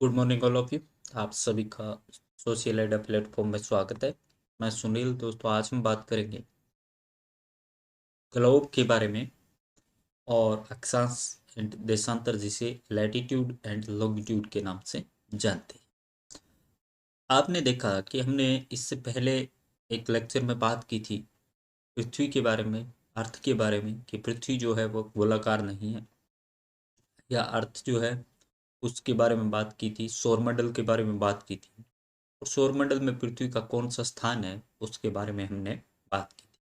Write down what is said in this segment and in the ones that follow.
Good morning all of you. आप सभी का सोशल एडा प्लेटफॉर्म में स्वागत है। मैं सुनील। दोस्तों, आज हम बात करेंगे ग्लोब के बारे में और अक्षांश एंड देशांतर, जिसे लैटिट्यूड एंड लॉन्गिट्यूड के नाम से जानते हैं। आपने देखा कि हमने इससे पहले एक लेक्चर में बात की थी पृथ्वी के बारे में, अर्थ के बारे में, कि पृथ्वी जो है वो गोलाकार नहीं है, या अर्थ जो है उसके बारे में बात की थी। सौरमंडल के बारे में बात की थी और सौरमंडल में पृथ्वी का कौन सा स्थान है उसके बारे में हमने बात की थी।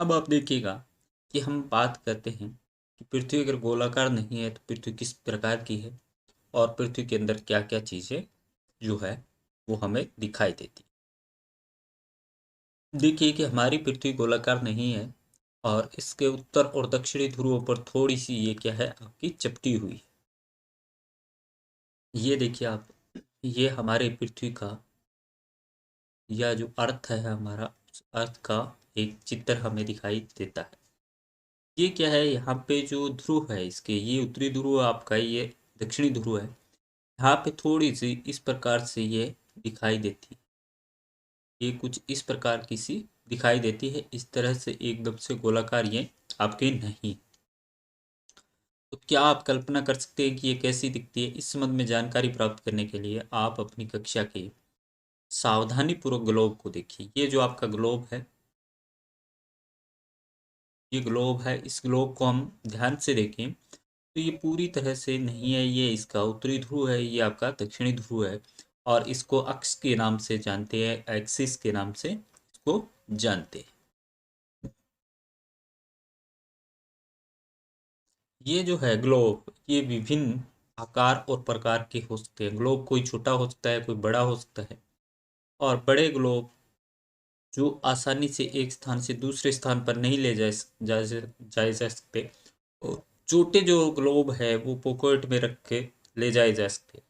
अब आप देखिएगा कि हम बात करते हैं कि पृथ्वी अगर गोलाकार नहीं है तो पृथ्वी किस प्रकार की है और पृथ्वी के अंदर क्या क्या चीज़ें जो है वो हमें दिखाई देती। देखिए कि हमारी पृथ्वी गोलाकार नहीं है और इसके उत्तर और दक्षिणी ध्रुवों पर थोड़ी सी ये क्या है आपकी चपटी हुई है। ये देखिए आप, ये हमारे पृथ्वी का या जो अर्थ है हमारा, उस अर्थ का एक चित्र हमें दिखाई देता है। ये क्या है, यहाँ पे जो ध्रुव है इसके, ये उत्तरी ध्रुव है आपका, ये दक्षिणी ध्रुव है। यहाँ पे थोड़ी सी इस प्रकार से ये दिखाई देती है, ये कुछ इस प्रकार की सी दिखाई देती है। इस तरह से एकदम से गोलाकार ये आपके नहीं। तो क्या आप कल्पना कर सकते हैं कि ये कैसी दिखती है? इस संबंध में जानकारी प्राप्त करने के लिए आप अपनी कक्षा के सावधानी पूर्वक ग्लोब को देखिए। ये जो आपका ग्लोब है, ये ग्लोब है, इस ग्लोब को हम ध्यान से देखें तो ये पूरी तरह से नहीं है। ये इसका उत्तरी ध्रुव है, ये आपका दक्षिणी ध्रुव है और इसको अक्ष के नाम से जानते हैं, एक्सिस के नाम से इसको जानते हैं। ये जो है ग्लोब, ये विभिन्न आकार और प्रकार के हो सकते हैं। ग्लोब कोई छोटा हो सकता है, कोई बड़ा हो सकता है। और बड़े ग्लोब जो आसानी से एक स्थान से दूसरे स्थान पर नहीं ले जाए जा सकते, और छोटे जो ग्लोब है वो पॉकेट में रख के ले जाए जा सकते,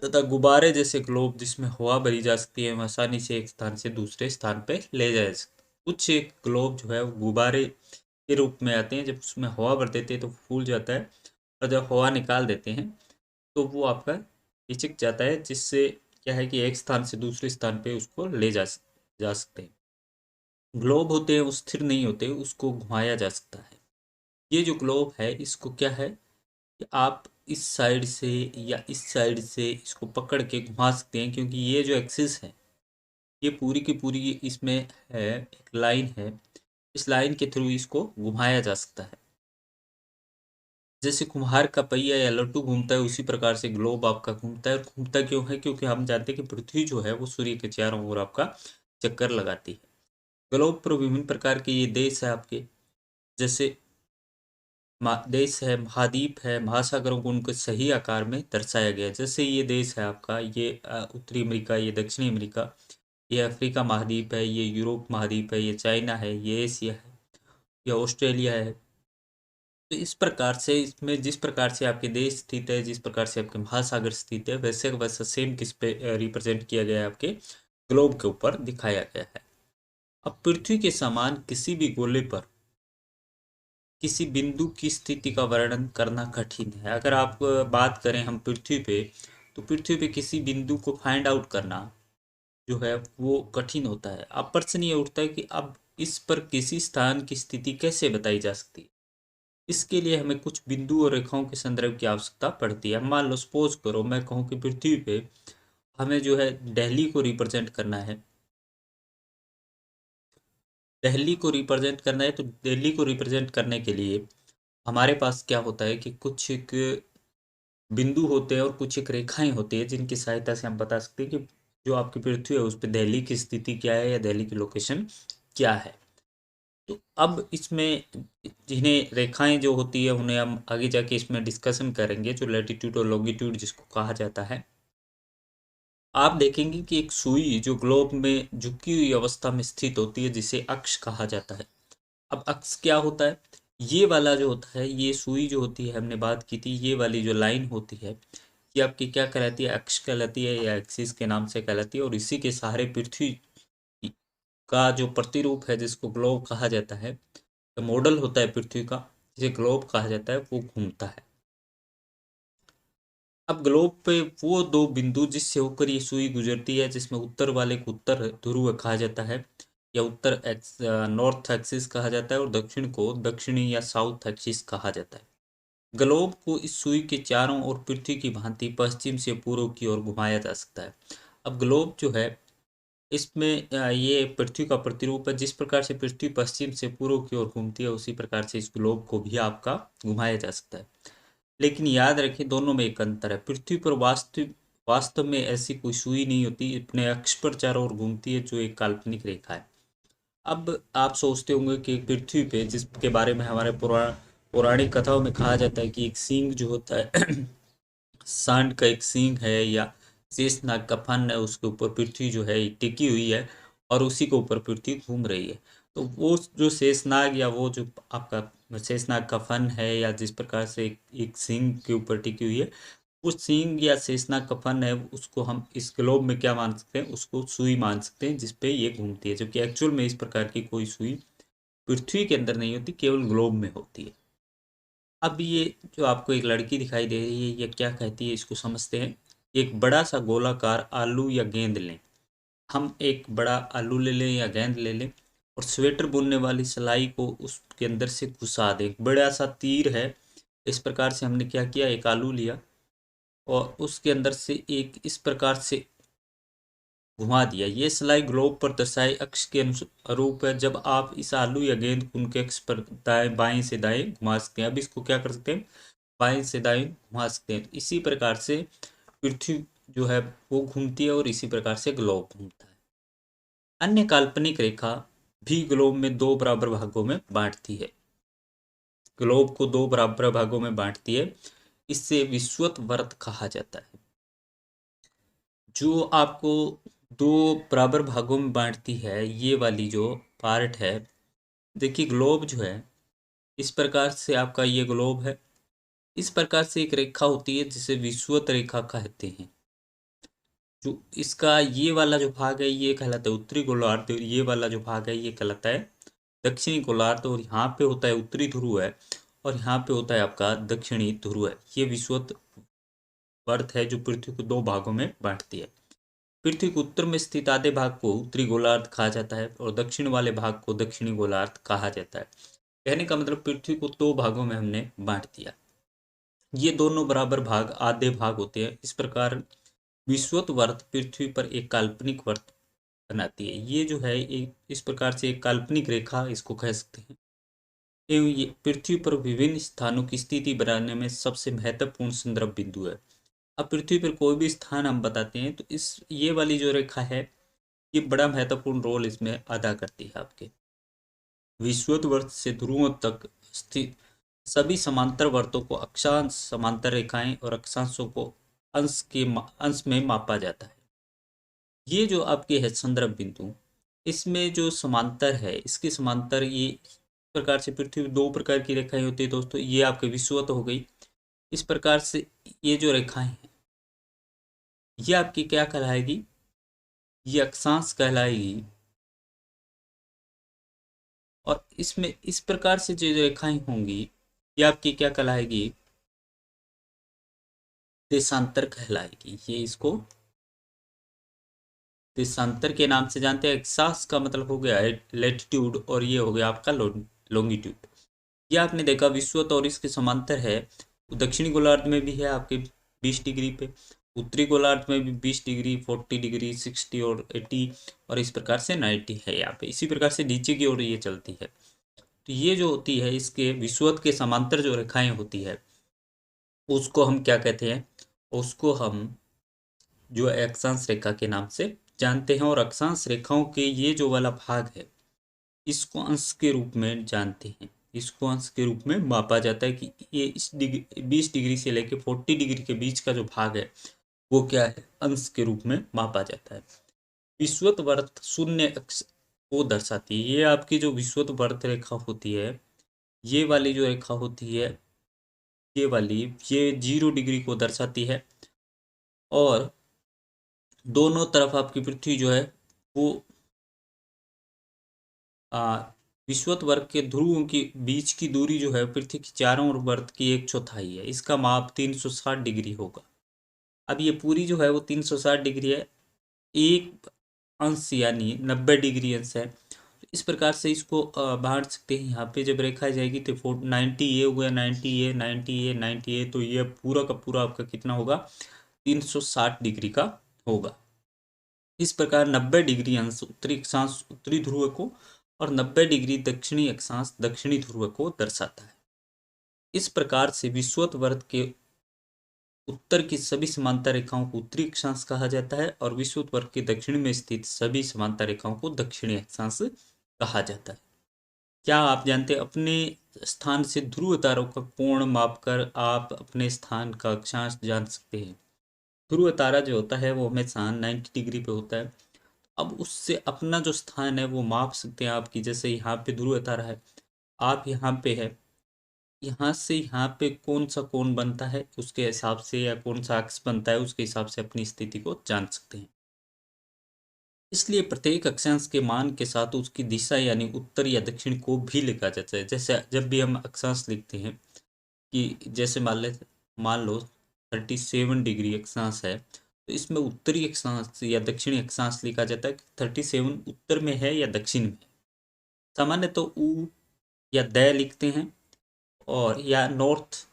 तथा गुब्बारे जैसे ग्लोब जिसमें हवा भरी जा सकती है, हम आसानी से एक स्थान से दूसरे स्थान पे ले जा सकते। कुछ एक ग्लोब जो है वो गुब्बारे के रूप में आते हैं, जब उसमें हवा भर देते हैं तो फूल जाता है, और जब हवा निकाल देते हैं तो वो आपका हिचक जाता है, जिससे क्या है कि एक स्थान से दूसरे स्थान पे उसको ले जा सकते हैं। ग्लोब होते हैं वो स्थिर नहीं होते, उसको घुमाया जा सकता है। ये जो ग्लोब है इसको क्या है कि आप इस साइड से या इस साइड से इसको पकड़ के घुमा सकते हैं, क्योंकि ये जो एक्सिस है ये पूरी की पूरी इसमें है, एक लाइन है। इस लाइन के थ्रू इसको घुमाया जा सकता है। जैसे कुम्हार का पहिया या लट्टू घूमता है, उसी प्रकार से ग्लोब आपका घूमता है। और घूमता क्यों है? क्योंकि हम जानते हैं कि पृथ्वी जो है वो सूर्य के चारों ओर आपका चक्कर लगाती है। ग्लोब पर विभिन्न प्रकार के ये देश है आपके, जैसे देश है, महाद्वीप है, महासागरों को उनके सही आकार में दर्शाया गया है। जैसे ये देश है आपका, ये उत्तरी अमेरिका, ये दक्षिणी अमेरिका, ये अफ्रीका महाद्वीप है, ये यूरोप महाद्वीप है, ये चाइना है, ये एशिया है, ये ऑस्ट्रेलिया है। तो इस प्रकार से इसमें जिस प्रकार से आपके देश स्थित है, जिस प्रकार से आपके महासागर स्थित है, वैसे का वैसा सेम किस पे रिप्रेजेंट किया गया है, आपके ग्लोब के ऊपर दिखाया गया है। अब पृथ्वी के समान किसी भी गोले पर किसी बिंदु की स्थिति का वर्णन करना कठिन है। अगर आप बात करें हम पृथ्वी पे, तो पृथ्वी पे किसी बिंदु को फाइंड आउट करना जो है वो कठिन होता है। अब प्रश्न ये उठता है कि अब इस पर किसी स्थान की स्थिति कैसे बताई जा सकती है? इसके लिए हमें कुछ बिंदु और रेखाओं के संदर्भ की आवश्यकता पड़ती है। मान लो, सपोज करो मैं कहूँ कि पृथ्वी पे हमें जो है दिल्ली को रिप्रेजेंट करना है। दिल्ली को रिप्रेजेंट करना है तो दिल्ली को रिप्रेजेंट करने के लिए हमारे पास क्या होता है कि कुछ एक बिंदु होते हैं और कुछ एक रेखाएं होती है, जिनकी सहायता से हम बता सकते हैं कि जो आपकी पृथ्वी है उस पर दिल्ली की स्थिति क्या है या दिल्ली की लोकेशन क्या है। तो अब इसमें जिन्हें रेखाएं जो होती है उन्हें हम आगे जाके इसमें डिस्कशन करेंगे, जो लैटिट्यूड और लॉन्गिट्यूड जिसको कहा जाता है। आप देखेंगे कि एक सुई जो ग्लोब में झुकी हुई अवस्था में स्थित होती है, जिसे अक्ष कहा जाता है। अब अक्ष क्या होता है? ये वाला जो होता है, ये सुई जो होती है, हमने बात की थी, ये वाली जो लाइन होती है ये आपकी क्या कहलाती है? अक्ष कहलाती है, या एक्सिस के नाम से कहलाती है। और इसी के सहारे पृथ्वी का जो प्रतिरूप है, जिसको ग्लोब कहा जाता है, जो मॉडल होता है पृथ्वी का, जिसे ग्लोब कहा जाता है, वो घूमता है। अब ग्लोब पे वो दो बिंदु जिससे होकर ये सुई गुजरती है, जिसमें उत्तर वाले को उत्तर ध्रुव कहा जाता है या उत्तर नॉर्थ एक्सिस कहा जाता है, और दक्षिण को दक्षिणी या साउथ एक्सिस कहा जाता है। ग्लोब को इस सुई के चारों ओर पृथ्वी की भांति पश्चिम से पूर्व की ओर घुमाया जा सकता है। अब ग्लोब जो है, इसमें ये पृथ्वी का प्रतिरूप है। जिस प्रकार से पृथ्वी पश्चिम से पूर्व की ओर घूमती है, उसी प्रकार से इस ग्लोब को भी आपका घुमाया जा सकता है। लेकिन याद रखें, दोनों में एक अंतर है। पृथ्वी पर वास्तव में ऐसी कोई सुई नहीं होती, अपने अक्ष पर चारों ओर घूमती है, जो एक काल्पनिक रेखा है। अब आप सोचते होंगे कि पृथ्वी पे, जिसके बारे में हमारे पौराणिक कथाओं में कहा जाता है कि एक सींग जो होता है सांड का एक सींग है, या शेषनाग का फन है, उसके ऊपर पृथ्वी जो है टिकी हुई है और उसी के ऊपर पृथ्वी घूम रही है। तो वो जो शेषनाग, या वो जो आपका शेषनाग का फन है, या जिस प्रकार से एक सींग के ऊपर टिकी हुई है, उस सींग या शेषनाग का फन है, उसको हम इस ग्लोब में क्या मान सकते हैं, उसको सुई मान सकते हैं जिसपे ये घूमती है। जबकि एक्चुअल में इस प्रकार की कोई सुई पृथ्वी के अंदर नहीं होती, केवल ग्लोब में होती है। अब ये जो आपको एक लड़की दिखाई दे रही है, ये क्या कहती है, इसको समझते हैं। एक बड़ा सा गोलाकार आलू या गेंद लें। हम एक बड़ा आलू ले लें या गेंद ले लें, और स्वेटर बुनने वाली सिलाई को उसके अंदर से घुसा दें। एक बड़ा सा तीर है। इस प्रकार से हमने क्या किया, एक आलू लिया और उसके अंदर से एक इस प्रकार से घुमा दिया। ये सिलाई ग्लोब पर दर्शाए अक्ष के अनुरूप है। जब आप इस आलू या गेंद को उनके अक्ष पर दाएं बाएं से दाएं घुमा सकते हैं। अब इसको क्या कर सकते हैं, बाएं से दाएं घुमा सकते हैं। इसी प्रकार से पृथ्वी जो है वो घूमती है, और इसी प्रकार से ग्लोब घूमता है। अन्य काल्पनिक रेखा भी ग्लोब में दो बराबर भागों में बांटती है। ग्लोब को दो बराबर भागों में बांटती है। इससे विषुवत वृत्त कहा जाता है। जो आपको दो बराबर भागों में बांटती है, ये वाली जो पार्ट है, देखिए ग्लोब जो है, इस प्रकार से आपका ये ग्लोब है। इस प्रकार से एक रेखा होती है जिसे विषुवत रेखा कहते हैं। जो इसका ये वाला जो भाग है, ये कहलाता है उत्तरी गोलार्ध, और ये वाला जो भाग है ये कहलाता है दक्षिणी गोलार्ध। और यहाँ पे होता है उत्तरी ध्रुव है, और यहाँ पे होता है आपका दक्षिणी ध्रुव है। ये विषुवत वर्त है जो पृथ्वी को दो भागों में बांटती है। पृथ्वी के उत्तर में स्थित आधे भाग को उत्तरी गोलार्ध कहा जाता है, और दक्षिण वाले भाग को दक्षिणी गोलार्ध कहा जाता है। कहने का मतलब, पृथ्वी को दो भागों में हमने बांट दिया। ये दोनों बराबर भाग आधे भाग होते हैं। इस प्रकार विषुवत वर्त पृथ्वी पर एक काल्पनिक वर्त बनाती है। ये जो है एक इस प्रकार से एक काल्पनिक रेखा इसको कह सकते हैं। एवं ये पृथ्वी पर विभिन्न स्थानों की स्थिति बनाने में सबसे महत्वपूर्ण संदर्भ बिंदु है। अब पृथ्वी पर कोई भी स्थान हम बताते हैं, तो इस ये वाली जो रेखा है, ये बड़ा महत्वपूर्ण रोल इसमें अदा करती है। आपके विषुवत वर्त से ध्रुवों तक स्थित सभी समांतर वर्तों को अक्षांश समांतर रेखाएं और अक्षांशों को अंश में मापा जाता है। ये जो आपके है संदर्भ बिंदु, इसमें जो समांतर है, इसके समांतर ये इस प्रकार से पृथ्वी पर दो प्रकार की रेखाएं होती है दोस्तों। ये आपके विषुवत हो गई। इस प्रकार से ये जो रेखाएं हैं, ये आपकी क्या कहलाएगी, ये अक्षांश कहलाएगी। और इसमें इस प्रकार से जो रेखाएं होंगी, ये आपकी क्या कहलाएगी, देशांतर कहलाएगी। ये इसको देशांतर के नाम से जानते हैं। एक्सास का मतलब हो गया है लेटिट्यूड, और ये हो गया आपका लॉन्गिट्यूड। ये आपने देखा विषुवत और इसके समांतर है। दक्षिणी गोलार्ध में भी है आपके 20 डिग्री पे, उत्तरी गोलार्ध में भी 20 डिग्री, 40 डिग्री, 60 और 80, और इस प्रकार से 90 है यहाँ पे। इसी प्रकार से नीचे की ओर ये चलती है। तो ये जो होती है, इसके विषुवत के समांतर जो रेखाएं होती है, उसको हम क्या कहते हैं, उसको हम जो अक्षांश रेखा के नाम से जानते हैं। और अक्षांश रेखाओं के ये जो वाला भाग है, इसको अंश के रूप में जानते हैं। इसको अंश के रूप में मापा जाता है कि ये इस 20 डिग्री से लेके 40 डिग्री के बीच का जो भाग है, वो क्या है, अंश के रूप में मापा जाता है। विषुवत वर्त शून्य अक्ष को दर्शाती है। ये आपकी जो विषुवत वर्त रेखा होती है, ये वाली जो रेखा होती है, ये वाली, ये 0 डिग्री को दर्शाती है। और दोनों तरफ आपकी पृथ्वी जो है वो आ, विषुवत वर्ग के ध्रुवों के बीच की दूरी जो है पृथ्वी की चारों ओर वर्त की 1/4 है। इसका माप 360 डिग्री होगा। अब ये पूरी जो है वो 360 डिग्री है, एक अंश यानी 90 डिग्री अंश है। तो इस प्रकार से इसको बांट सकते हैं। यहाँ पे जब रेखा जाएगी तो 90 ये हो गया, 90 ये, 90 ये, 90 ये, तो ये पूरा का पूरा आपका कितना होगा, 360 डिग्री का होगा। इस प्रकार 90 डिग्री अंश उत्तरी अक्षांश उत्तरी ध्रुव को और 90 डिग्री दक्षिणी अक्षांश दक्षिणी ध्रुव को दर्शाता है। इस प्रकार से विषुवत के उत्तर की सभी समांतर रेखाओं को उत्तरी अक्षांश कहा जाता है और विषुवत वर्ग के दक्षिण में स्थित सभी समांतर रेखाओं को दक्षिणी अक्षांश कहा जाता है। क्या आप जानते हैं अपने स्थान से ध्रुव तारों का कोण मापकर आप अपने स्थान का अक्षांश जान सकते हैं। ध्रुव तारा जो होता है वो हमेशा 90 डिग्री पे होता है। अब उससे अपना जो स्थान है वो माप सकते हैं आपकी, जैसे यहाँ पे ध्रुव तारा है, आप यहाँ पे है, यहाँ से यहाँ पे कौन सा कोण बनता है उसके हिसाब से, या कौन सा अक्ष बनता है उसके हिसाब से अपनी स्थिति को जान सकते हैं। इसलिए प्रत्येक अक्षांश के मान के साथ उसकी दिशा यानी उत्तर या दक्षिण को भी लिखा जाता है। जैसे जब भी हम अक्षांश लिखते हैं कि जैसे मान लो 37 डिग्री अक्षांश है, तो इसमें उत्तरी अक्षांश या दक्षिणी अक्षांश लिखा जाता है। 37 उत्तर में है या दक्षिण में है। सामान्य तो ऊ या द लिखते हैं, और या नॉर्थ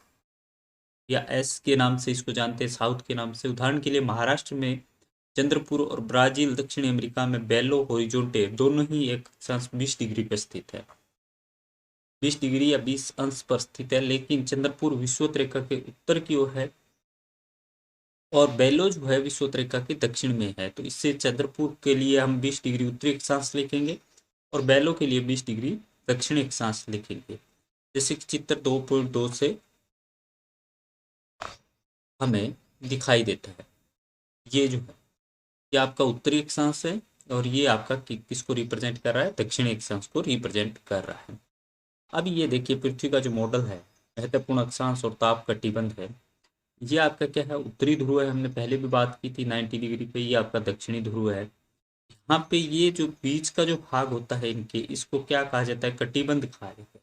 या एस के नाम से इसको जानते हैं, साउथ के नाम से। उदाहरण के लिए महाराष्ट्र में चंद्रपुर और ब्राजील दक्षिण अमेरिका में बेलो होरिजोंटे दोनों ही एक अक्षांश 20 डिग्री पर स्थित है, 20 डिग्री या 20 अंश पर स्थित है। लेकिन चंद्रपुर विषुवत रेखा के उत्तर की ओर है और बेलो जो है विषुवत रेखा के दक्षिण में है। तो इससे चंद्रपुर के लिए हम 20 डिग्री उत्तरी अक्षांश लिखेंगे और बेलो के लिए 20 डिग्री दक्षिणी अक्षांश लिखेंगे। जैसे कि चित्र 2.2 से हमें दिखाई देता है, ये जो है ये आपका उत्तरी अक्षांश है और ये आपका किसको रिप्रेजेंट कर रहा है, दक्षिणी अक्षांश को रिप्रेजेंट कर रहा है। अब ये देखिए पृथ्वी का जो मॉडल है, महत्वपूर्ण अक्षांश और ताप कटिबंध है, ये आपका क्या है, उत्तरी ध्रुव है, हमने पहले भी बात की थी 90 डिग्री पे। ये आपका दक्षिणी ध्रुव है। यहाँ पे ये जो बीच का जो भाग होता है इनके, इसको क्या कहा जाता है, कटिबंध कहा जाता है।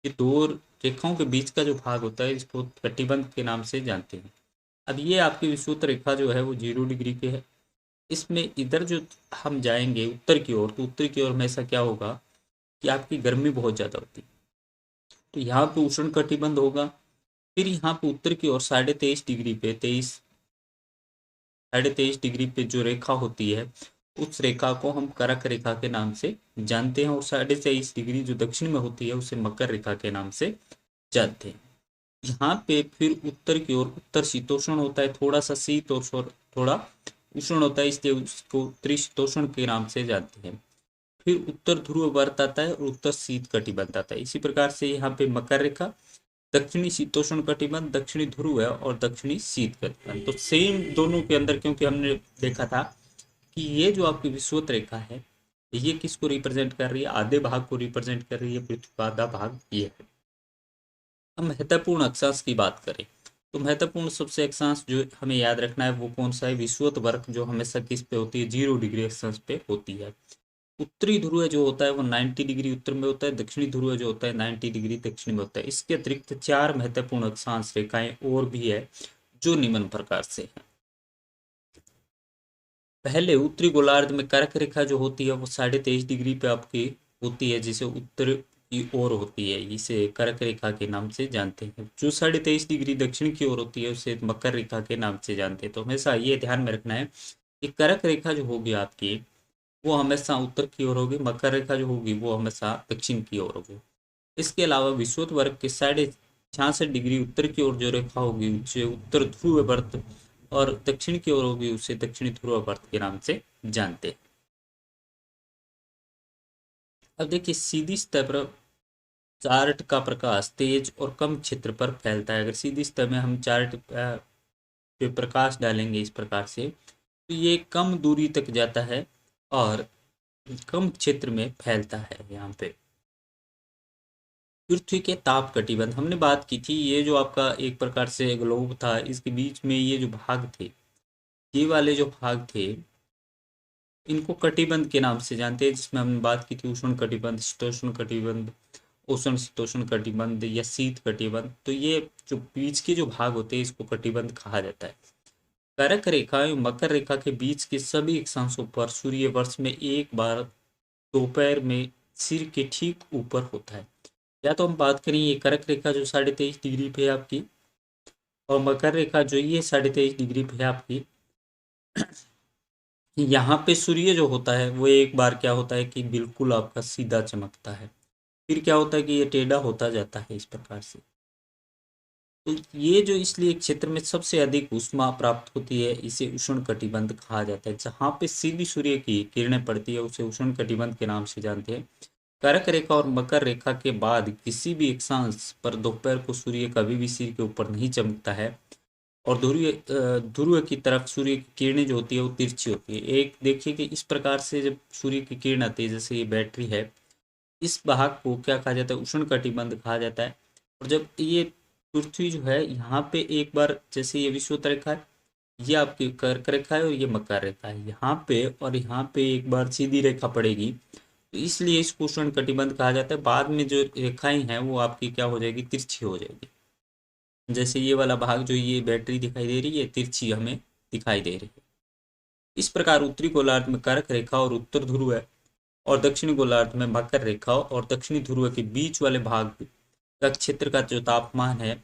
ये दो रेखाओं के बीच का जो भाग होता है इसको कटिबंध के नाम से जानते हैं। अब ये आपकी विषुवत रेखा जो है वो 0 डिग्री के है। इसमें इधर जो हम जाएंगे उत्तर की ओर, तो उत्तर की ओर हमेशा क्या होगा कि आपकी गर्मी बहुत ज़्यादा होती है, तो यहाँ पे उष्ण कटिबंध होगा। फिर यहाँ पे उत्तर की ओर 23.5 डिग्री पे 23 डिग्री पे जो रेखा होती है उस रेखा को हम करक रेखा के नाम से जानते हैं, और 23.5 डिग्री जो दक्षिण में होती है उसे मकर रेखा के नाम से जानते हैं। यहाँ पे फिर उत्तर की ओर उत्तर शीतोष्ण होता है, थोड़ा सा शीत और थोड़ा उष्ण होता है, इसलिए उसको उत्तरी शीतोष्ण के नाम से जानते हैं। फिर उत्तर ध्रुव वर्त आता है और उत्तर शीत कटिबंध आता है। इसी प्रकार से यहाँ पे मकर रेखा, दक्षिणी शीतोष्ण कटिबंध, दक्षिणी ध्रुव है और दक्षिणी शीत कटिबंध। तो सेम दोनों के अंदर, क्योंकि हमने देखा था कि ये जो आपकी विषुवत रेखा है ये किसको रिप्रेजेंट कर रही है, आधे भाग को रिप्रेजेंट कर रही है, पृथ्वी का आधा भाग ये है। अब महत्वपूर्ण अक्षांश की बात करें तो महत्वपूर्ण सबसे अक्षांश जो हमें याद रखना है वो कौन सा है, विषुवत वर्ग, जो हमेशा किस पे होती है, 0 डिग्री अक्षांश पे होती है। उत्तरी ध्रुव जो होता है वो 90 डिग्री उत्तर में होता है, दक्षिणी ध्रुव जो होता है 90 डिग्री दक्षिण में होता है। इसके अतिरिक्त 4 महत्वपूर्ण अक्षांश रेखाएं और भी है जो निम्न प्रकार से है। पहले उत्तरी गोलार्ध में कर्क रेखा जो होती है वो 23.5 डिग्री पे आपकी होती है, जिसे उत्तर की ओर होती है, इसे कर्क रेखा के नाम से जानते हैं। जो 23.5 डिग्री दक्षिण की ओर होती है उसे मकर रेखा के नाम से जानते हैं। तो हमेशा ये ध्यान में रखना है कि कर्क रेखा जो होगी आपकी वो हमेशा उत्तर की ओर होगी, मकर रेखा जो होगी वो हमेशा दक्षिण की ओर होगी। इसके अलावा विषुवत वर्ग के 66.5 डिग्री उत्तर की ओर जो रेखा होगी उसे उत्तर ध्रुव वर्त, और दक्षिण की ओर होगी उसे दक्षिणी ध्रुव वर्त के नाम से जानते हैं। अब देखिए सीधी सतह पर चार्ट का प्रकाश तेज और कम क्षेत्र पर फैलता है। अगर सीधी सतह में हम चार्ट पे प्रकाश डालेंगे इस प्रकार से, तो ये कम दूरी तक जाता है और कम क्षेत्र में फैलता है। यहाँ पे पृथ्वी के ताप कटिबंध हमने बात की थी, ये जो आपका एक प्रकार से ग्लोब था, इसके बीच में ये जो भाग थे, ये वाले जो भाग थे इनको कटिबंध के नाम से जानते हैं, जिसमें हमने बात की थी उष्ण कटिबंध, शीतोष्ण कटिबंध, उष्ण शीतोष्ण कटिबंध या शीत कटिबंध। तो ये जो बीच के जो भाग होते हैं इसको कटिबंध कहा जाता है। कर्क रेखा एवं मकर रेखा के बीच के सभी अक्षांशों पर सूर्य वर्ष में एक बार दोपहर में सिर के ठीक ऊपर होता है। या तो हम बात करें ये कर्क रेखा जो 23.5 डिग्री पे है आपकी, और मकर रेखा जो ये 23.5 डिग्री पे है आपकी। यहाँ पे सूर्य जो होता है वो एक बार क्या होता है कि बिल्कुल आपका सीधा चमकता है, फिर क्या होता है कि ये टेढ़ा होता जाता है इस प्रकार से। तो ये जो इसलिए क्षेत्र में सबसे अधिक ऊष्मा प्राप्त होती है, इसे उष्ण कटिबंध कहा जाता है। जहाँ पे सीधी सूर्य की किरणें पड़ती है उसे उष्ण कटिबंध के नाम से जानते हैं। कर्क रेखा और मकर रेखा के बाद किसी भी अक्षांश पर दोपहर को सूर्य कभी भी सिर के ऊपर नहीं चमकता है, और ध्रुव की तरफ सूर्य की किरणें जो होती है वो तिरछी होती है। एक देखिए कि इस प्रकार से जब सूर्य की किरण आती है, जैसे ये बैटरी है, इस भाग को क्या कहा जाता है, उष्ण कटिबंध कहा जाता है। और जब ये पृथ्वी जो है यहाँ पे एक बार, जैसे ये विषुवत रेखा है, ये आपकी कर्क रेखा है और ये मकर रेखा है, यहाँ पे और यहाँ पे एक बार सीधी रेखा पड़ेगी, तो इसलिए इसको उष्ण कटिबंध कहा जाता है। बाद में जो रेखाएं हैं वो आपकी क्या हो जाएगी, तिरछी हो जाएगी। जैसे ये वाला भाग जो ये बैटरी दिखाई दे रही है, तिरछी हमें दिखाई दे रही है। इस प्रकार उत्तरी गोलार्ध में कर्क रेखा और उत्तर ध्रुव है, और दक्षिणी गोलार्ध में मकर रेखा और दक्षिणी ध्रुव के बीच वाले भाग का क्षेत्र का जो तापमान है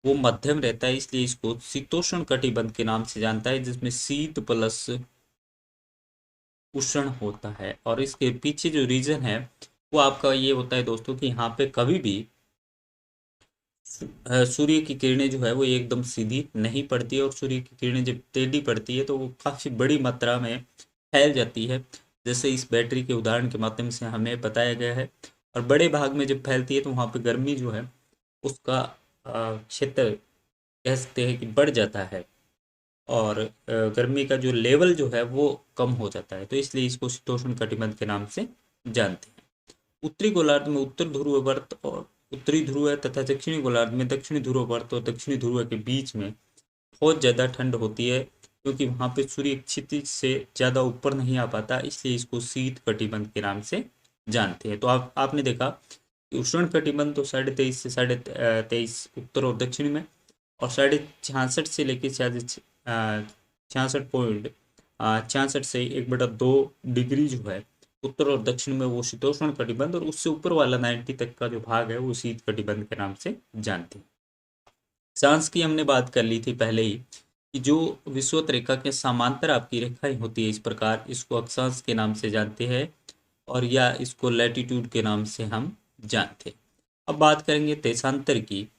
वो मध्यम रहता है, इसलिए इसको शीतोष्ण कटिबंध के नाम से जानता है, जिसमें शीत प्लस उष्ण होता है। और इसके पीछे जो रीजन है वो आपका ये होता है दोस्तों कि यहाँ पे कभी भी सूर्य की किरणें जो है वो एकदम सीधी नहीं पड़ती है, और सूर्य की किरणें जब टेढ़ी पड़ती है तो वो काफ़ी बड़ी मात्रा में फैल जाती है, जैसे इस बैटरी के उदाहरण के माध्यम से हमें बताया गया है। और बड़े भाग में जब फैलती है तो वहाँ पे गर्मी जो है उसका क्षेत्र कह सकते हैं कि बढ़ जाता है, और गर्मी का जो लेवल जो है वो कम हो जाता है, तो इसलिए इसको शीतोष्ण कटिबंध के नाम से जानते हैं। उत्तरी गोलार्ध में उत्तर ध्रुववर्त और उत्तरी ध्रुव है, तथा दक्षिणी गोलार्ध में दक्षिणी ध्रुववर्त और दक्षिणी ध्रुव के बीच में बहुत ज़्यादा ठंड होती है, क्योंकि वहाँ पे सूर्य क्षितिज से ज़्यादा ऊपर नहीं आ पाता, इसलिए इसको शीत कटिबंध के नाम से जानते हैं। तो आपने देखा कि उष्ण कटिबंध तो 23.5 से 23.5 उत्तर और दक्षिण में, और 66.5 से लेके 66.66 से 1/2 डिग्री जो है उत्तर और दक्षिण में वो शीतोष्ण कटिबंध, और उससे ऊपर वाला 90 तक का जो भाग है वो शीत कटिबंध के नाम से जानते हैं। अक्षांश की हमने बात कर ली थी पहले ही, कि जो विषुवत रेखा के समांतर आपकी रेखाएं होती है इस प्रकार, इसको अक्षांश के नाम से जानते हैं, और या इसको लैटिट्यूड के नाम से हम जानते हैं। अब बात करेंगे देशांतर की,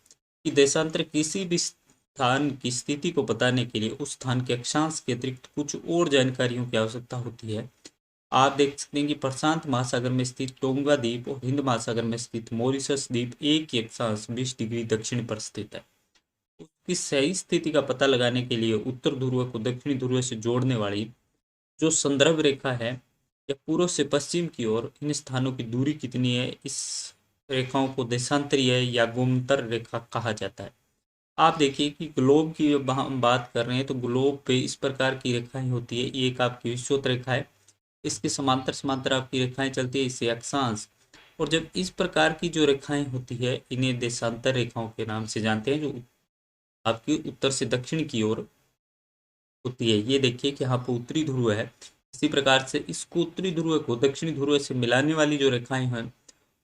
कि देशांतर किसी भी स्थान की स्थिति को बताने के लिए उस स्थान के अक्षांश के अतिरिक्त कुछ और जानकारियों की आवश्यकता होती है। आप देख सकते हैं कि प्रशांत महासागर में स्थित टोंगा द्वीप और हिंद महासागर में स्थित मॉरिशस द्वीप एक ही अक्षांश 20 डिग्री दक्षिण पर स्थित है। उसकी सही स्थिति का पता लगाने के लिए उत्तर ध्रुव को दक्षिणी ध्रुव से जोड़ने वाली जो संदर्भ रेखा है, या पूर्व से पश्चिम की ओर, इन स्थानों की दूरी कितनी है, इस रेखाओं को देशांतरीय या गोमंतर रेखा कहा जाता है। आप देखिए कि ग्लोब की जब हम बात कर रहे हैं तो ग्लोब पे इस प्रकार की रेखाएं होती है। एक आपकी विषुवत रेखा है, इसके समांतर समांतर आपकी रेखाएं चलती है, इसे अक्षांश। और जब इस प्रकार की जो रेखाएं होती है इन्हें देशांतर रेखाओं के नाम से जानते हैं, जो आपकी उत्तर से दक्षिण की ओर होती है। ये देखिए कि यहाँ पर उत्तरी ध्रुव है, इसी प्रकार से इसको उत्तरी ध्रुव को दक्षिणी ध्रुव से मिलाने वाली जो रेखाएं हैं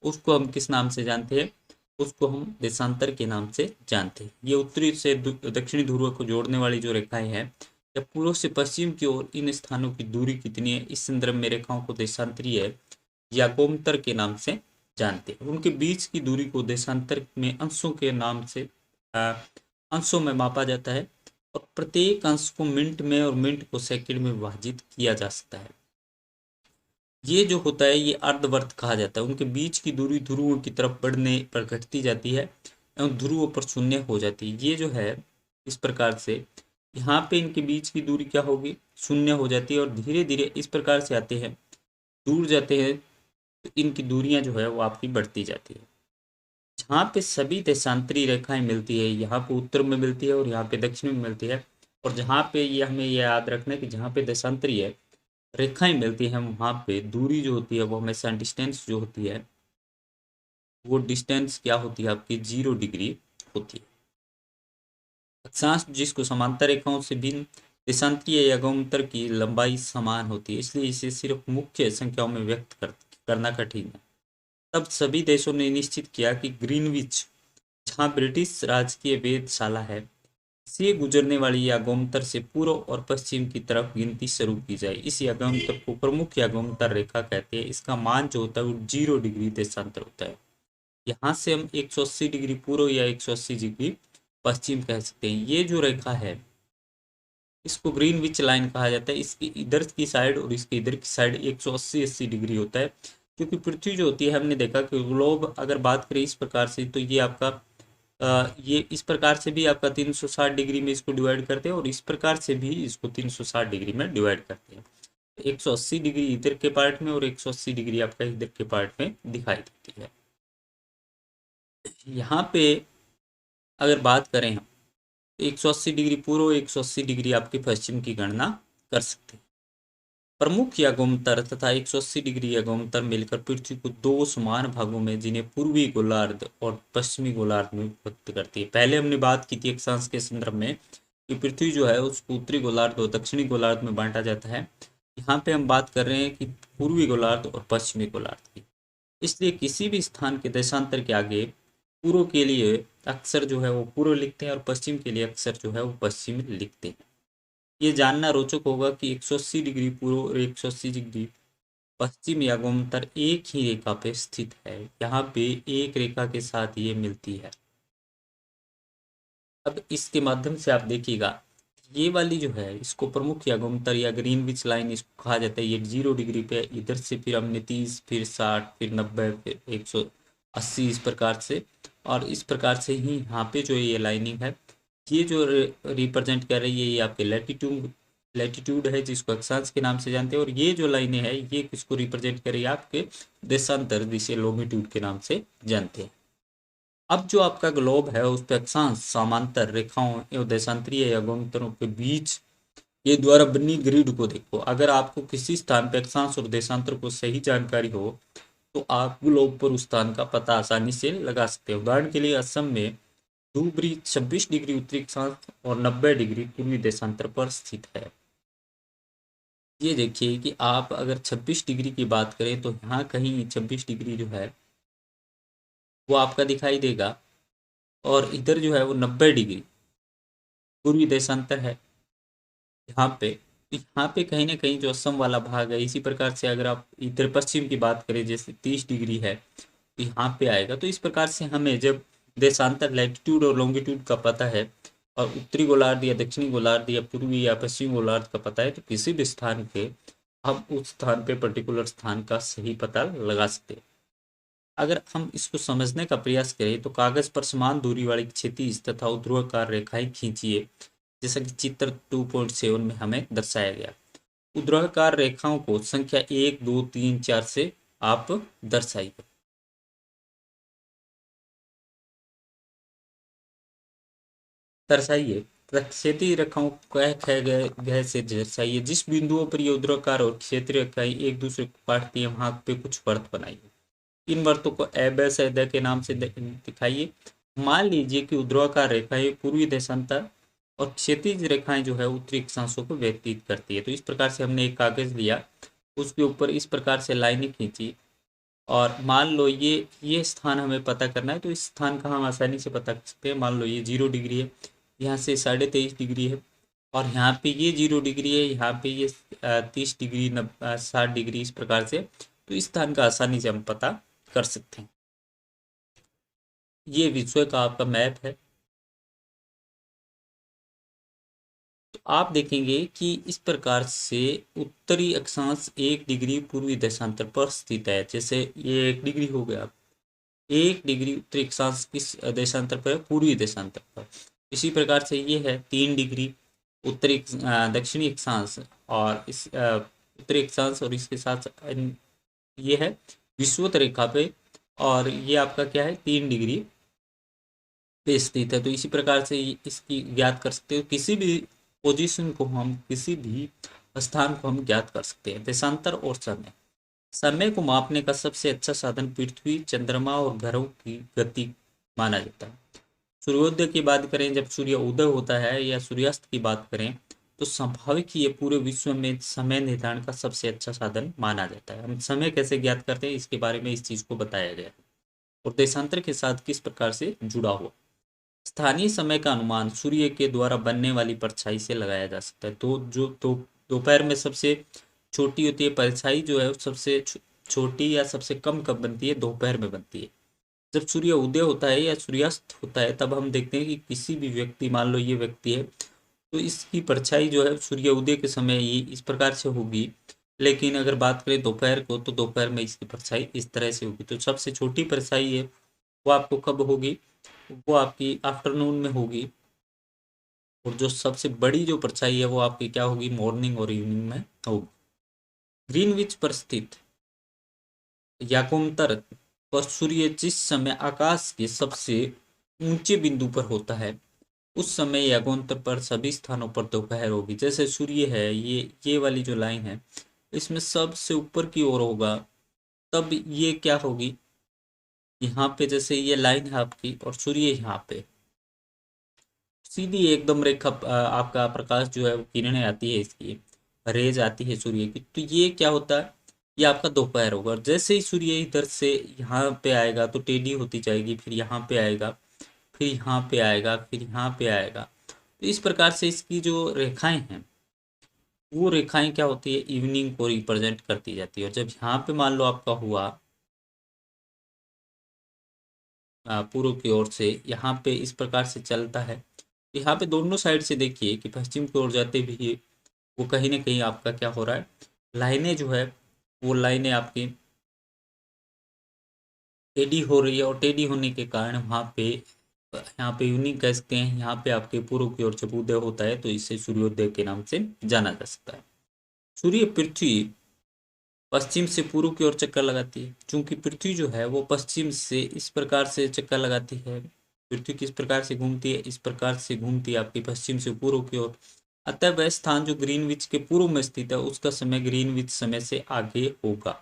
उसको हम किस नाम से जानते हैं, उसको हम देशांतर के नाम से जानते हैं। ये उत्तरी से दक्षिणी ध्रुव को जोड़ने वाली जो रेखाएं हैं, या पूर्व से पश्चिम की ओर, इन स्थानों की दूरी कितनी है, इस संदर्भ में रेखाओं को देशांतरीय या गोमंतर के नाम से जानते हैं। उनके बीच की दूरी को देशांतर में अंशों के नाम से अंशों में मापा जाता है, और प्रत्येक अंश को मिनट में और मिनट को सेकंड में विभाजित किया जा सकता है। ये जो होता है ये अर्धवर्त कहा जाता है। उनके बीच की दूरी ध्रुवों की तरफ बढ़ने पर घटती जाती है एवं ध्रुवों पर शून्य हो जाती है। ये जो है इस प्रकार से यहाँ पे इनके बीच की दूरी क्या होगी, शून्य हो जाती है, और धीरे धीरे इस प्रकार से आते हैं, दूर जाते हैं, तो इनकी दूरियां जो है वो आपकी बढ़ती जाती है। जहाँ पे सभी देशांतरी रेखाएं मिलती है, यहाँ पे उत्तर में मिलती है और यहाँ पे दक्षिण में मिलती है, और जहाँ पे ये हमें ये याद रखना है कि जहाँ पे देशांतरी है रेखाएं मिलती हैं वहाँ पे दूरी जो होती है वो हमेशा डिस्टेंस जो होती है वो डिस्टेंस क्या होती है आपकी 0 डिग्री होती है। अक्षांश जिसको समांतर रेखाओं से भिन्न देशांतरीय यागांतर की लंबाई समान होती है, इसलिए इसे सिर्फ मुख्य संख्याओं में करना कठिन है। तब सभी देशों ने निश्चित किया कि ग्रीनविच, जहां ब्रिटिश राजकीय वेधशाला है, से गुजरने वाली यागांतर से पूर्व और पश्चिम की तरफ गिनती शुरू की जाए। इस यागांतर को प्रमुख यागांतर रेखा कहते हैं। इसका मान जो होता है वो 0 डिग्री देशांतर होता है। यहाँ से हम 180 डिग्री पूर्व या 180 डिग्री पश्चिम कह सकते हैं। ये जो रेखा है इसको ग्रीनविच लाइन कहा जाता है। इसकी इधर की साइड और इसके इधर की साइड 180 डिग्री होता है। क्योंकि पृथ्वी जो होती है, हमने देखा कि ग्लोब अगर बात करें इस प्रकार से, तो ये आपका ये इस प्रकार से भी आपका 360 डिग्री में इसको डिवाइड करते हैं और इस प्रकार से भी इसको 360 डिग्री में डिवाइड करते हैं। 180 डिग्री इधर के पार्ट में और 180 डिग्री आपका इधर के पार्ट में दिखाई देती है। यहाँ पे अगर बात करें हम, 180 डिग्री पूर्व, 180 डिग्री आपके पश्चिम की गणना कर सकते हैं। प्रमुख यागांतर तथा 180 डिग्री यागांतर मिलकर पृथ्वी को दो समान भागों में, जिन्हें पूर्वी गोलार्ध और पश्चिमी गोलार्ध में विभक्त करती है। पहले हमने बात की थी अक्षांश के संदर्भ में कि पृथ्वी जो है उसको उत्तरी गोलार्ध और दक्षिणी गोलार्ध में बांटा जाता है। यहाँ पे हम बात कर रहे हैं कि पूर्वी गोलार्ध और पश्चिमी गोलार्ध की। इसलिए किसी भी स्थान के देशांतर के आगे पूर्व के लिए अक्सर जो है वो पूर्व लिखते हैं और पश्चिम के लिए अक्सर जो है वो पश्चिम लिखते हैं। ये जानना रोचक होगा कि 180 डिग्री पूर्व और 180 डिग्री पश्चिम यागांतर एक ही रेखा पे स्थित है। यहाँ पे एक रेखा के साथ ये मिलती है। अब इसके माध्यम से आप देखिएगा, ये वाली जो है इसको प्रमुख यागांतर या ग्रीनविच लाइन इसको कहा जाता है। ये 0 डिग्री पे इधर से फिर हमने 30, फिर 60, फिर 90, फिर 180 इस प्रकार से, और इस प्रकार से ही यहाँ पे जो ये लाइनिंग है ये जो रिप्रेजेंट कर रही है ये आपके लैटिट्यूड है, जिसको अक्षांश के नाम से जानते हैं। और ये जो लाइनें हैं ये किसको रिप्रेजेंट कर रही है, आपके देशांतर, जिसे लॉन्गिट्यूड के नाम से जानते हैं। अब जो आपका ग्लोब है उस पर अक्षांश, समांतर रेखाओं एवं देशांतरीय यागांतरों के बीच ये द्वारा बनी ग्रिड को देखो। अगर आपको किसी स्थान पर अक्षांश और देशांतर को सही जानकारी हो तो आप ग्लोब पर उस स्थान का पता आसानी से लगा सकते हैं। उदाहरण के लिए असम में धूबरी 26 डिग्री उत्तरी अक्षांश और 90 डिग्री पूर्वी देशांतर पर स्थित है। ये देखिए कि आप अगर 26 डिग्री की बात करें तो यहाँ कहीं 26 डिग्री जो है वो आपका दिखाई देगा, और इधर जो है वो 90 डिग्री पूर्वी देशांतर है यहाँ पे। तो यहाँ पे कहीं ना कहीं जो असम वाला भाग है, इसी प्रकार से अगर आप इधर पश्चिम की बात करें जैसे 30 डिग्री है तो यहाँ पे आएगा। तो इस प्रकार से हमें जब देशांतर, लैटिट्यूड और लॉन्गिट्यूड का पता है और उत्तरी गोलार्ध या दक्षिणी गोलार्ध या पूर्वी या पश्चिमी गोलार्ध का पता है, तो किसी भी स्थान के हम उस स्थान पे पर्टिकुलर स्थान का सही पता लगा सकते हैं। अगर हम इसको समझने का प्रयास करें तो कागज पर समान दूरी वाली क्षैतिज तथा ऊर्ध्वाधर रेखाएं खींचिए, जैसा कि चित्र 2.7 में हमें दर्शाया गया। ऊर्ध्वाधर रेखाओं को संख्या 1, 2, 3, 4 से आप दर्शाइए। क्षैतिज रेखाओं को गह से दर्शाइए। जिस बिंदुओं पर ये ऊर्ध्वाधर और क्षैतिज रेखाएं एक दूसरे को काटती है वहां पे कुछ वर्त बनाइए। इन वर्तों को एबेस के नाम से दिखाइए। मान लीजिए कि ऊर्ध्वाधर रेखाएं पूर्वी देशांतर और क्षैतिज रेखाएं जो है उत्तरी अक्षांशों को व्यतीत करती है। तो इस प्रकार से हमने एक कागज लिया, उसके ऊपर इस प्रकार से लाइनें खींची, और मान लो ये स्थान हमें पता करना है, तो इस स्थान का हम आसानी से पता कर सकते हैं। मान लो ये 0 डिग्री है, यहाँ से 23.5 डिग्री है, और यहाँ पे ये 0 डिग्री है, यहाँ पे ये 30 डिग्री, 60 डिग्री, इस प्रकार से। तो इस स्थान का आसानी से हम पता कर सकते हैं। ये विश्व का आपका मैप है। तो आप देखेंगे कि इस प्रकार से उत्तरी अक्षांश 1 डिग्री पूर्वी देशांतर पर स्थित है। जैसे ये 1 डिग्री हो गया, 1 डिग्री उत्तरी अक्षांश किस देशांतर पर है, पूर्वी देशांतर पर। इसी प्रकार से ये है 3 डिग्री उत्तरी दक्षिणी अक्षांश, और इस उत्तरी अक्षांश और इसके साथ ये है विषुवत रेखा पे, और ये आपका क्या है 3 डिग्री पे स्थित है। तो इसी प्रकार से इसकी ज्ञात कर सकते हो। किसी भी पोजीशन को हम, किसी भी स्थान को हम ज्ञात कर सकते हैं। देशांतर और समय को मापने का सबसे अच्छा साधन पृथ्वी, चंद्रमा और ग्रहों की गति माना जाता है। सूर्योदय की बात करें, जब सूर्य उदय होता है, या सूर्यास्त की बात करें तो स्वाभाविक ही ये पूरे विश्व में समय निर्धारण का सबसे अच्छा साधन माना जाता है। हम समय कैसे ज्ञात करते हैं इसके बारे में इस चीज को बताया गया है, और देशांतर के साथ किस प्रकार से जुड़ा हुआ। स्थानीय समय का अनुमान सूर्य के द्वारा बनने वाली परछाई से लगाया जा सकता है। तो जो दोपहर में सबसे छोटी होती है परछाई, जो है सबसे छोटी या सबसे कम कब बनती है, दोपहर में बनती है। जब सूर्य उदय होता है या सूर्यास्त होता है तब हम देखते हैं कि किसी भी व्यक्ति, मान लो ये व्यक्ति है, तो इसकी परछाई जो है सूर्य उदय के समय ही इस प्रकार से होगी। लेकिन अगर बात करें दोपहर को, तो दोपहर में इसकी परछाई इस तरह से होगी। तो सबसे छोटी परछाई है वो आपको कब होगी, वो आपकी आफ्टरनून में होगी, और जो सबसे बड़ी जो परछाई है वो आपकी क्या होगी, मॉर्निंग और इवनिंग में होगी। ग्रीनविच पर स्थित याकोमतर पर सूर्य जिस समय आकाश के सबसे ऊंचे बिंदु पर होता है उस समय याकोमतर पर सभी स्थानों पर दोपहर होगी। जैसे सूर्य है, ये वाली जो लाइन है इसमें सबसे ऊपर की ओर होगा, तब ये क्या होगी, यहाँ पे जैसे ये लाइन है आपकी और सूर्य यहाँ पे सीधी एकदम रेखा, आपका प्रकाश जो है वो किरणें आती है, इसकी रेज आती है सूर्य की, तो ये क्या होता है, ये आपका दोपहर होगा। और जैसे ही सूर्य इधर से यहाँ पे आएगा तो टेढ़ी होती जाएगी, फिर यहाँ पे आएगा, फिर यहाँ पे आएगा, फिर यहाँ पे आएगा। तो इस प्रकार से इसकी जो रेखाएं हैं वो रेखाएं क्या होती है, इवनिंग को रिप्रेजेंट करती जाती है। और जब यहाँ पे मान लो आपका हुआ पूर्व की ओर से, यहाँ पे इस प्रकार से चलता है, यहाँ पे दोनों साइड से देखिए कि पश्चिम की ओर जाते भी वो कहीं ना कहीं आपका क्या हो रहा है, लाइनें जो है वो लाइनें आपकी टेढ़ी हो रही है, और टेढ़ी होने के कारण वहाँ पे यहाँ पे यूनिक कह सकते हैं, यहाँ पे आपके पूर्व की ओर जब उदय होता है तो इसे सूर्योदय के नाम से जाना जा सकता है। सूर्य पृथ्वी पश्चिम से पूर्व की ओर चक्कर लगाती है। चूंकि पृथ्वी जो है वो पश्चिम से इस प्रकार से चक्कर लगाती है, पृथ्वी किस प्रकार से घूमती है, इस प्रकार से घूमती है आपकी पश्चिम से पूर्व की ओर। अतः वह स्थान जो ग्रीनविच के पूर्व में स्थित है उसका समय ग्रीनविच समय से आगे होगा।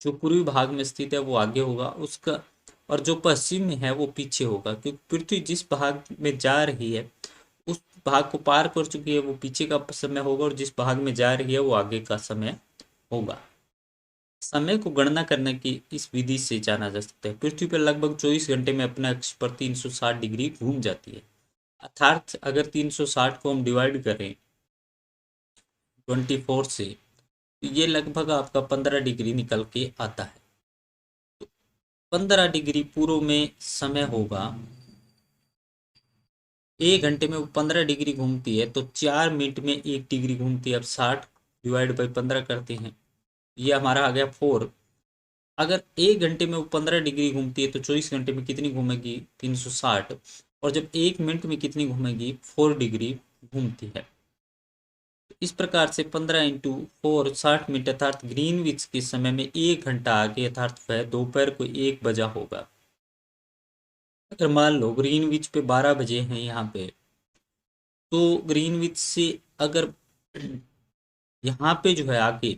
जो पूर्वी भाग में स्थित है वो आगे होगा उसका, और जो पश्चिम में है वो पीछे होगा, क्योंकि पृथ्वी जिस भाग में जा रही है उस भाग को पार कर चुकी है, वो पीछे का समय होगा, और जिस भाग में जा रही है वो आगे का समय होगा। समय को गणना करने की इस विधि से जाना जा सकता है। पृथ्वी पर लगभग 24 घंटे में अपने अक्ष पर 360 डिग्री घूम जाती है। अर्थात अगर 360 को हम डिवाइड करें 24 से, तो ये लगभग आपका 15 डिग्री निकल के आता है। तो 15 डिग्री पूर्व में समय होगा, 1 घंटे में वो 15 डिग्री घूमती है, तो 4 मिनट में 1 डिग्री घूमती है। अब 60 डिवाइड बाई 15 करते हैं, ये हमारा आ गया 4। अगर 1 घंटे में वो 15 डिग्री घूमती है तो 24 घंटे में कितनी घूमेगी, 360। और जब 1 मिनट में कितनी घूमेगी, 4 डिग्री घूमती है। इस प्रकार से 15 × 4 60 मिनट, अर्थात ग्रीनविच के समय में 1 घंटा आगे, अर्थात वह दोपहर को 1 बजा होगा। अगर मान लो ग्रीनविच पे 12 बजे हैं यहाँ पे, तो ग्रीनविच से अगर यहाँ पे जो है आगे,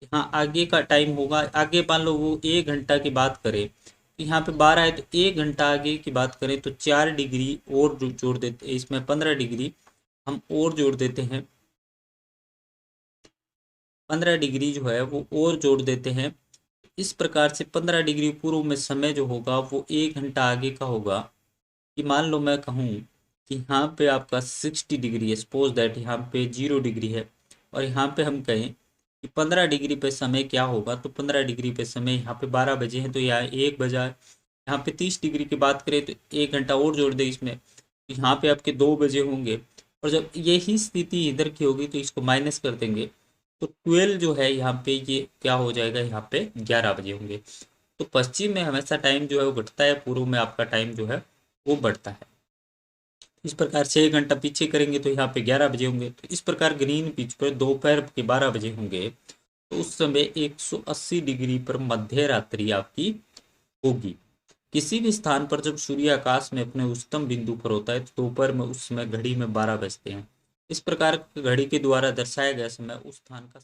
यहाँ आगे का टाइम होगा, आगे मान लो वो 1 घंटा की बात करें तो यहाँ पे 12 है, तो 1 घंटा आगे की बात करें तो 4 डिग्री और जोड़ देते हैं, इसमें 15 डिग्री हम और जोड़ देते हैं, 15 डिग्री जो है वो और जोड़ देते हैं। इस प्रकार से 15 डिग्री पूर्व में समय जो होगा वो 1 घंटा आगे का होगा। कि मान लो मैं कहूँ कि यहाँ पे आपका 60 डिग्री है, सपोज दैट यहाँ पे 0 डिग्री है, और यहाँ पे हम कहें कि 15 डिग्री पे समय क्या होगा, तो 15 डिग्री पे समय यहाँ पे 12 बजे हैं तो यहाँ 1 बजा है। यहाँ पे 30 डिग्री की बात करें तो 1 घंटा और जोड़ दे इसमें, तो यहाँ पे आपके 2 बजे होंगे। और जब यही स्थिति इधर की होगी तो इसको माइनस कर देंगे, तो 12 जो है यहाँ पे ये क्या हो जाएगा, यहाँ पे 11 बजे होंगे। तो पश्चिम में हमेशा टाइम जो है वो घटता है, पूर्व में आपका टाइम जो है वो बढ़ता है। इस प्रकार से 1 घंटा पीछे करेंगे तो यहाँ पे 11 बजे होंगे। तो इस प्रकार ग्रीन पिच पर दोपहर के 12 बजे होंगे, तो उस समय 180 डिग्री पर मध्य रात्रि आपकी होगी। किसी भी स्थान पर जब सूर्य आकाश में अपने उच्चतम बिंदु पर होता है तो दोपहर में उस समय घड़ी में 12 बजते हैं। इस प्रकार घड़ी के द्वारा दर्शाया गया समय उस स्थान का